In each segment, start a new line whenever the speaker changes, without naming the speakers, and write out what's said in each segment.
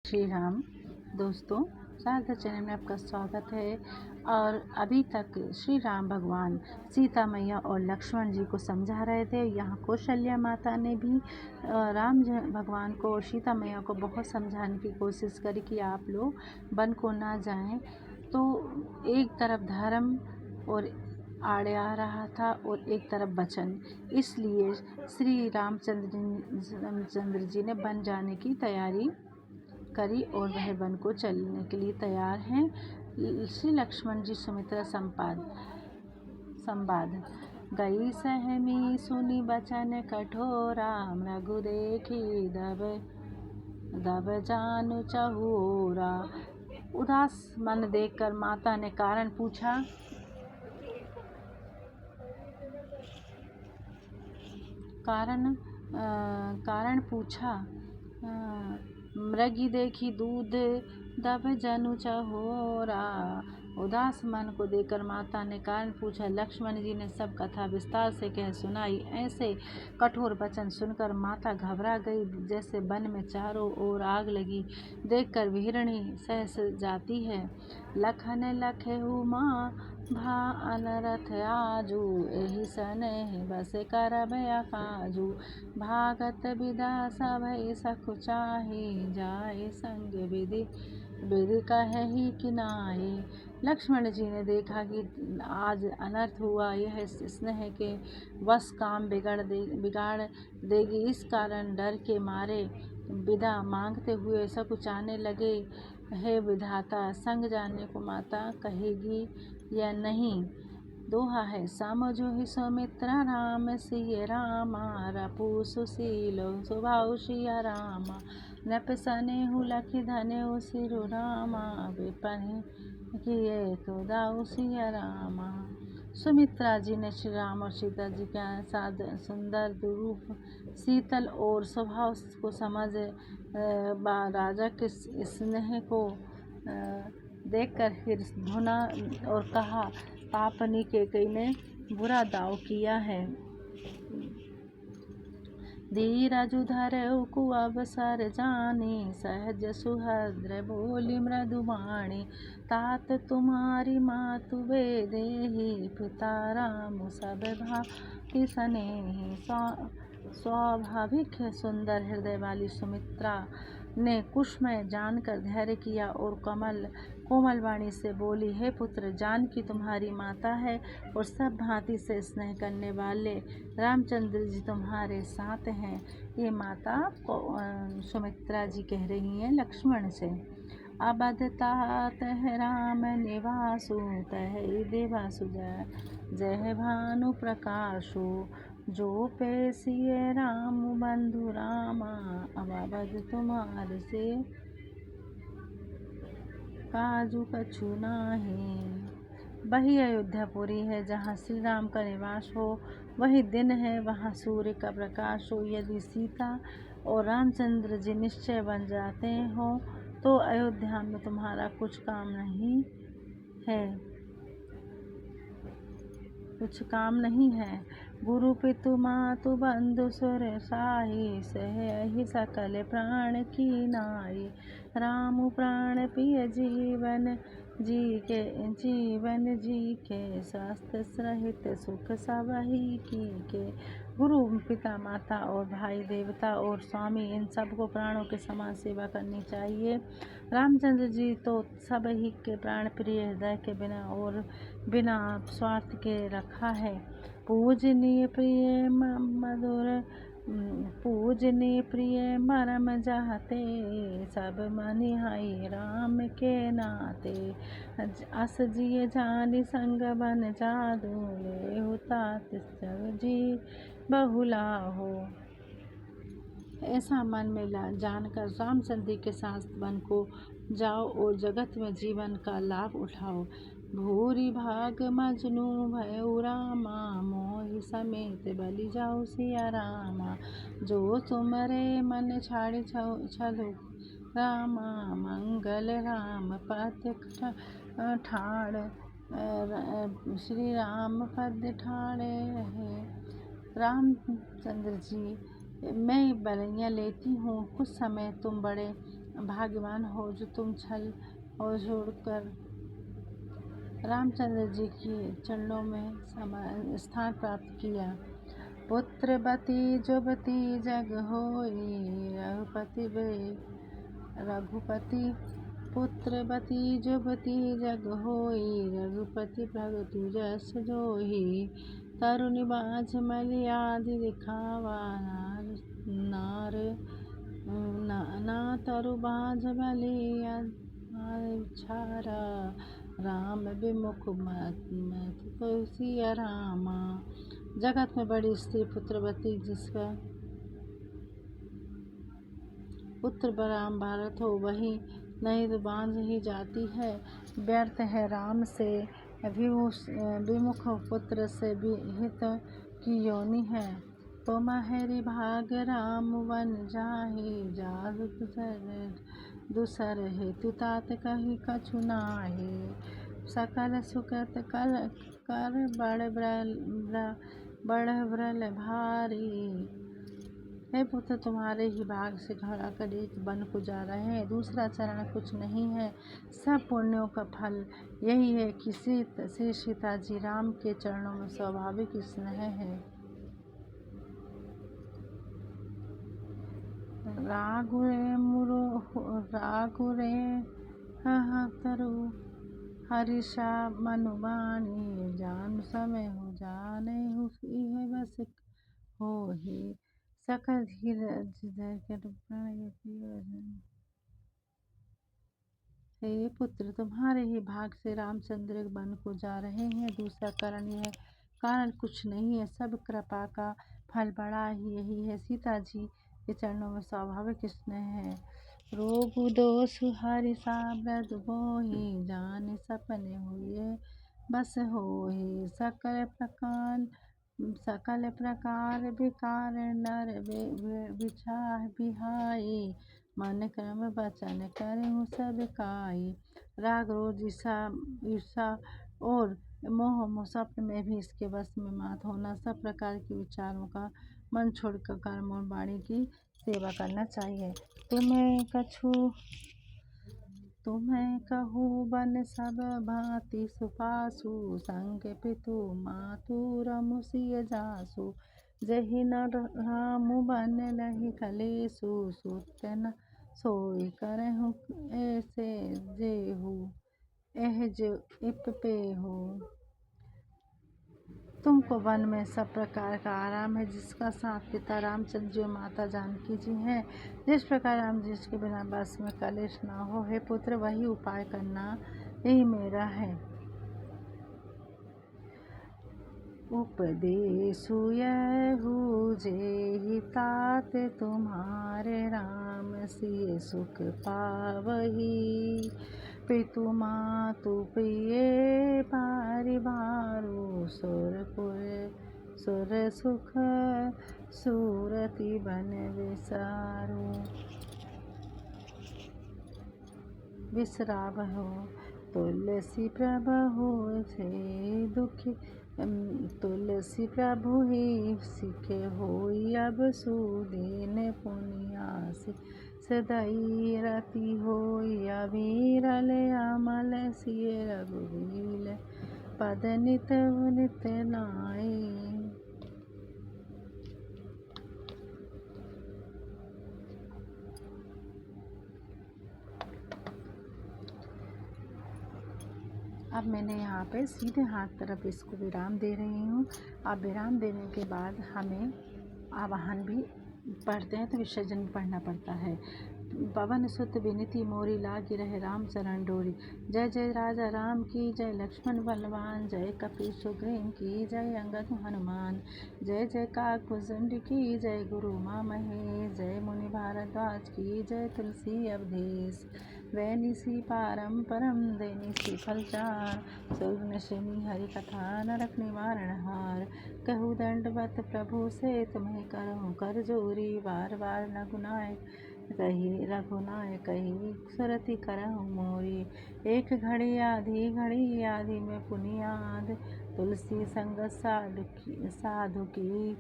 श्री राम। दोस्तों, शारदा चैनल में आपका स्वागत है। और अभी तक श्री राम भगवान सीता मैया और लक्ष्मण जी को समझा रहे थे। यहाँ कौशल्या माता ने भी भगवान को और सीता मैया को बहुत समझाने की कोशिश करी कि आप लोग वन को ना जाएं। तो एक तरफ धर्म और आड़े आ रहा था और एक तरफ वचन, इसलिए श्री रामचंद्र जी ने वन जाने की तैयारी करी और वह वन को चलने के लिए तैयार हैं। श्री लक्ष्मण जी सुमित्रा संवाद। गई सहमी सुनी बचन कठोरा, मृगु देखी दब जानु चहूरा। उदास मन देखकर माता ने कारण पूछा। मृगी देखी दूध दब जनु चहोरा। उदास मन को देखकर माता ने कारण पूछा। लक्ष्मण जी ने सब कथा विस्तार से कह सुनाई। ऐसे कठोर वचन सुनकर माता घबरा गई, जैसे वन में चारों ओर आग लगी। देखकर विहरणी सहस जाती है। लखन लखेहु माँ भा अनरथ आजू, एहि सनेह बस करब अकाजू। भागत विदा सभै सखु चाहि, जाए संग विधि कहेहि किनाहि। लक्ष्मण जी ने देखा कि आज अनर्थ हुआ, यह स्नेह के वश काम बिगाड़ देगी। इस कारण डर के मारे विदा मांगते हुए सकुचाने लगे। हे विधाता, संग जाने को माता कहेगी या नहीं? दोहा है। समझो सुमित्रा राम सिय रामा, रपु सुशीलो स्वभाव सिया रामा। नृप सनेहु लखि धनेहु सिरु रामा, विपनि किए तो दाऊ सिया रामा। सुमित्रा जी ने श्री राम और सीता जी का सुंदर रूप, शीतल और स्वभाव को समझ राजा के स्नेह को देखकर फिर भुना और कहा, पापनी के कई ने बुरा दाव किया है। धीरज धरऊ कुअवसर जानी, सहज सुहद्र बोली मृदुवाणी। तात तुम्हारी मातु बेदेहि, पिता राम सब भांति सनेहि। स्वाभाविक सुंदर हृदय वाली सुमित्रा ने कुशमय जानकर धैर्य किया और कोमल वाणी से बोली, हे पुत्र, जानकी तुम्हारी माता है और सब भांति से स्नेह करने वाले रामचंद्र जी तुम्हारे साथ हैं। ये माता सुमित्रा जी कह रही हैं लक्ष्मण से। अबध तात राम निवासु, तहि देवासु जय भानु प्रकाशु। जो पेशिये राम बंधु रामा, अबध तुम्हार से काजू कछु नाही। वही अयोध्यापुरी है जहाँ श्री राम का निवास हो, वही दिन है वहाँ सूर्य का प्रकाश हो। यदि सीता और रामचंद्र जी निश्चय बन जाते हो तो अयोध्या में तुम्हारा कुछ काम नहीं है। गुरु पितु मातु बंधु सुर साही, सहि सकल प्राण की नाई। राम प्राण पिय जीवन जी के, स्वास्थ्य सहित सुख सबहि की के। गुरु, पिता, माता और भाई, देवता और स्वामी, इन सबको प्राणों के समान सेवा करनी चाहिए। रामचंद्र जी तो सब ही के प्राण प्रिय, हृदय के बिना और बिना स्वार्थ के रखा है। पूजनीय प्रिय मरम जाते, सब मनिहाई राम के नाते। अस जिय जानि संग बन जादू, लेहु तात सब जी बहुला हो। ऐसा मन में जानकर रामचंद्र के साथ वन को जाओ और जगत में जीवन का लाभ उठाओ। भूरि भाग मजनू भयउ रामा, मोहि समेत बलि जाऊ सिया रामा। जो तुमरे मन छाड़ि छलु रामा, मंगल राम पद ठाड़। श्री राम पद ठाड़े रहे। रामचंद्र जी, मैं बलैया लेती हूँ, कुछ समय तुम बड़े भाग्यवान हो जो तुम छल और जोड़कर रामचंद्र जी के चरणों में स्थान प्राप्त किया। पुत्रवती जुबती जग होई रघुपति पुत्रवती जुबती जग होई रघुपति भगतु जस जोही। तरुनि बाझ मलियादि दिखावा नार ना तरु बाझ बलिया छारा राम विमुख मत सिया रामा। जगत में बड़ी स्त्री पुत्रवती जिसका पुत्र बराम भारत हो वही नहीं तो बांझ ही जाती है। व्यर्थ है राम से विमुख पुत्र से विहित की योनि है। तुम्हारी भाग राम वन जाहि जाहु दूसर हेतु तात कही कछु नाहि। सकल सुकृत कल कर बड़ ब्रल भारी। हे पुत्र तुम्हारे ही भाग से घड़ा कर एक वन को जा रहे हैं, दूसरा चरण कुछ नहीं है। सब पुण्यों का फल यही है कि श्री सीता जी राम के चरणों में स्वाभाविक स्नेह है। रागुरे तरु हरिषा मनुबानी जान समय हो जाने यह बस हो ही। सकल धीरज हे पुत्र तुम्हारे ही भाग से रामचंद्र वन को जा रहे हैं, दूसरा कारण कुछ नहीं है। सब कृपा का फल बड़ा ही यही है। सीता जी के चरणों में स्वाभाविक स्नेह है। रोग दोष हरिषा व्रत बोहि जान सपने हुए बस होहि। सकल प्रकार विकार नर बिहाई मन क्रम वचन करहु सब काई। राग रोज ईर्षा और मोह स्वप्न में भी इसके वश में मात होना, सब प्रकार के विचारों का मन छोड़कर कर्म और वाणी की सेवा करना चाहिए। तुम्हें कहूँ बन सब भांति सुपासु संग पितु मातु रमु सिय जासु। जहि न राम बन लहि कलेसु सुत्य न सोई करहु ऐसे जेहु एह जो इप पेहु। तुमको वन में सब प्रकार का आराम है, जिसका साथ पिता रामचंद्र जी और माता जानकी जी हैं। जिस प्रकार राम जी के बिना बस में कलेश ना हो, हे पुत्र वही उपाय करना यही मेरा है। उपदेशु यहु जेहि तात तुम्हारे राम सिय सुख पावही। पितु मातु प्रिय परिवारु सुर सुख सूरति बन विसरावहु। तुलसी प्रभु ही सिखे होई अब सुदीन पुनियासी। सदई रति होई अविरल अमल सिय रघुवीर पद नित नाई। अब मैंने यहाँ पे सीधे हाथ तरफ इसको विराम दे रही हूँ। अब विराम देने के बाद हमें आवाहन भी पढ़ते हैं तो विसर्जन पढ़ना पड़ता है। पवन सुत विनीति मोरी लागी रहे राम चरण डोरी। जय जय राजा राम की जय, लक्ष्मण बलवान जय, कपीश सुग्रीव की जय, अंगद हनुमान जय। जय काकुभुजंड की जय, गुरु मा महेश जय, मुनि भारद्वाज की जय, तुलसी अवधेश वैनिसी पारम परम देनिसी फलचार। सुगन शनि हरि कथा नरक निवारण हार। कहु दंडवत प्रभु से तुम्हें करहु कर जोरी। बार बार रघुनाय कही सुरति करहु मोरी। एक घड़ी आधी में पुनियाद, तुलसी संगत साधु की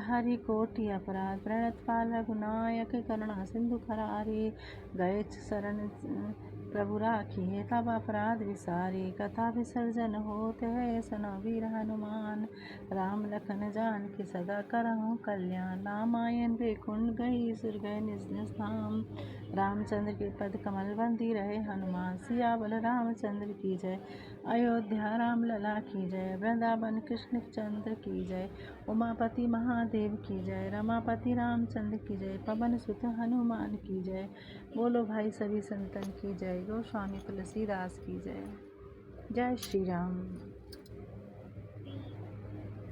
हरि कोटि अपराध। प्रणत पाल रघुनायक करुणा सिंधु खरारी। गए शरण प्रभु राखिए, तब अपराध विसारे। कथा विसर्जन होते है, सुनो वीर हनुमान। राम लखन जानकी सदा करहु कल्याण। रामायण बैकुंठ गई, सुर गए निज निज धाम। रामचंद्र के पद कमल बंदी रहे हनुमान। सियावल रामचंद्र की जय, अयोध्या राम लला की जय। वृंदावन कृष्ण चंद्र की जय, उमापति महादेव की जय। रमापति रामचंद्र की जय, पवन सुत हनुमान की जय। बोलो भाई सभी संतन की जय, गोस्वामी तुलसीदास की जय। जय श्री राम।